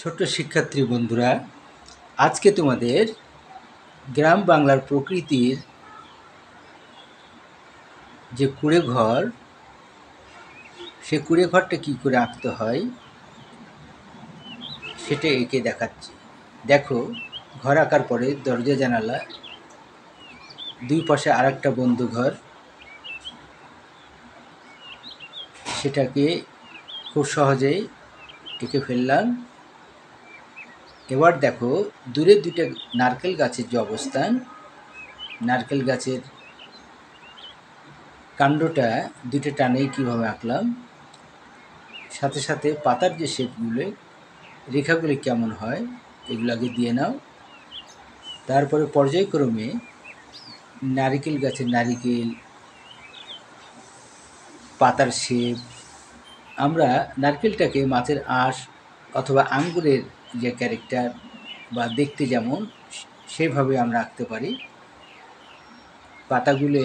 ছোট্ট শিক্ষার্থী বন্ধুরা, আজকে তোমাদের গ্রাম বাংলার প্রকৃতির যে কুঁড়ে ঘর, সে কুঁড়ে ঘরটা কী করে আঁকতে হয় সেটা এঁকে দেখাচ্ছি। দেখো, ঘর আঁকার পরে দরজা জানালা, দুই পাশে আর একটা বন্ধু ঘর, সেটাকে খুব সহজেই এঁকে ফেললাম। এবার দেখো, দূরে দুইটা নারকেল গাছের যে অবস্থান, নারকেল গাছের কাণ্ডটা দুটো টানেই কীভাবে আঁকলাম, সাথে সাথে পাতার যে শেপগুলো, রেখাগুলি কেমন হয় এগুলো আগে দিয়ে নাও। তারপরে পর্যায়ক্রমে নারিকেল গাছের নারিকেল, পাতার শেপ, আমরা নারকেলটাকে মাছের আঁশ অথবা আঙ্গুরের যে ক্যারেক্টার বা দেখতে যেমন, সেভাবে আমরা আঁকতে পারি। পাতাগুলো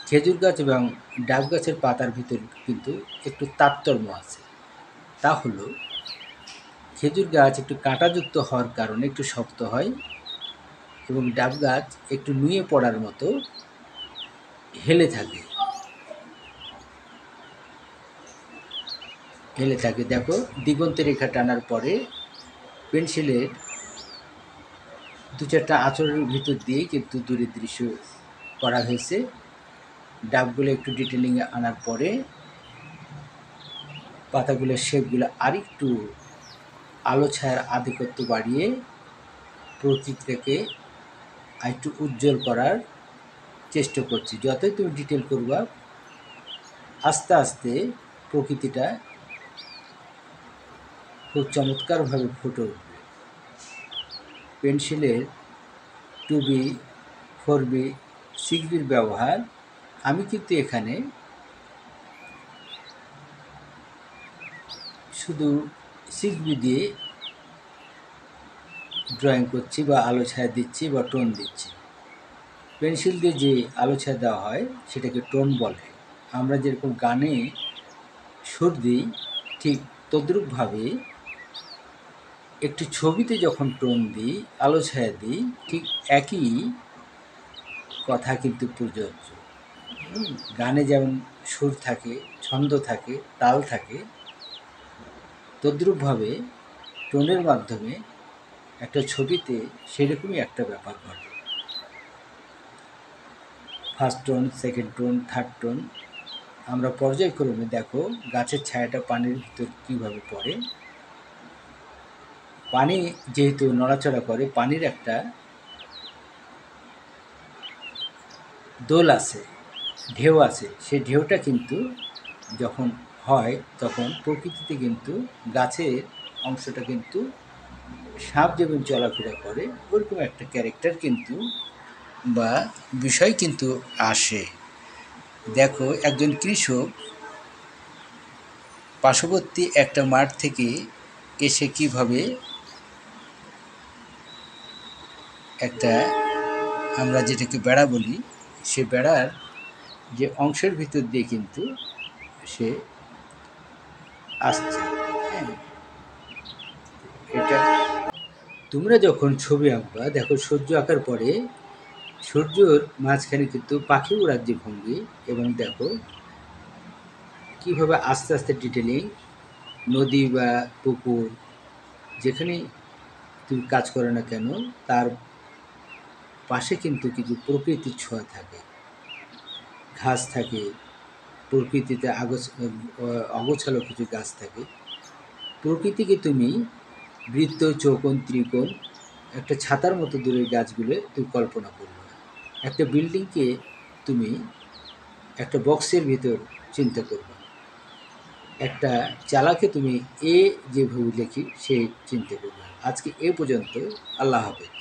খেজুর গাছ এবং ডাব গাছের পাতার ভিতর কিন্তু একটু তারতম্য আছে। তা হলো, খেজুর গাছ একটু কাঁটাযুক্ত হওয়ার কারণে একটু শক্ত হয় এবং ডাব গাছ একটু নুয়ে পড়ার মতো হেলে থাকে। দেখো, দিগন্তে রেখা টানার পরে পেন্সিলের দু চারটা আঁচড়ের ভিতর দিয়ে কিন্তু দূরের দৃশ্য করা হয়েছে। ডাবগুলো একটু ডিটেলিংয়ে আনার পরে পাতাগুলোর শেপগুলো আরেকটু আলো ছায়ার আধিপত্য বাড়িয়ে প্রকৃতিটাকে আরেকটু উজ্জ্বল করার চেষ্টা করছি। যতই তুমি ডিটেল করবা, আস্তে আস্তে প্রকৃতিটা খুব চমৎকারভাবে ফুটে উঠবে। পেন্সিলের 2B, 4B, 6Bর ব্যবহার আমি কিন্তু এখানে শুধু 6B দিয়ে ড্রয়িং করছি বা আলো ছায়া দিচ্ছি বা টোন দিচ্ছি। পেন্সিল দিয়ে যে আলো ছায়া দেওয়া হয় সেটাকে টোন বলে। আমরা যেরকম গানে সুর দিই, ঠিক তদ্রূপভাবে একটি ছবিতে যখন টোন দিই, আলো ছায়া দিই, ঠিক একই কথা কিন্তু প্রযোজ্য। গানে যেমন সুর থাকে, ছন্দ থাকে, তাল থাকে, তদ্রূপভাবে টোনের মাধ্যমে একটা ছবিতে সেরকমই একটা ব্যাপার ঘটে। First tone, second tone, third tone, আমরা পর্যায়ক্রমে দেখো গাছের ছায়াটা পানির ভিতর কীভাবে পড়ে। পানি যেহেতু নড়াচড়া করে, পানির একটা দোল আছে, ঢেউ আছে। সেই ঢেউটা কিন্তু যখন হয় তখন প্রকৃতিতে কিন্তু গাছের অংশটা কিন্তু সাপ যেমন চলাফেরা করে, ওরকম একটা ক্যারেক্টার কিন্তু বা বিষয় কিন্তু আসে। দেখো, একজন কৃষক পার্শ্ববর্তী একটা মাঠ থেকে এসে কিভাবে একটা, আমরা যেটাকে বেড়া বলি, সে বেড়ার যে অংশের ভিতর দিয়ে কিন্তু সে আসছে। হ্যাঁ, এটা তোমরা যখন ছবি আঁকবা, দেখো সূর্য আঁকার পরে সূর্যর মাঝখানে কিন্তু পাখি উড়ার যে ভঙ্গি, এবং দেখো কীভাবে আস্তে আস্তে ডিটেলিং, নদী বা পুকুর যেখানে তুমি কাজ করো না কেন, তার পাশে কিন্তু কিছু প্রকৃতির ছোঁয়া থাকে, ঘাস থাকে, প্রকৃতিতে অগোছালো কিছু গাছ থাকে। প্রকৃতিকে তুমি বৃত্ত, চৌকোণ, ত্রিকোণ, একটা ছাতার মতো দূরের গাছগুলো তুমি কল্পনা করবে। একটা বিল্ডিংকে তুমি একটা বক্সের ভিতর চিন্তা করবে। একটা চালাকে তুমি যেভাবে লিখি সে চিন্তা করবে। আজকে এ পর্যন্ত। আল্লাহ হাফেজ।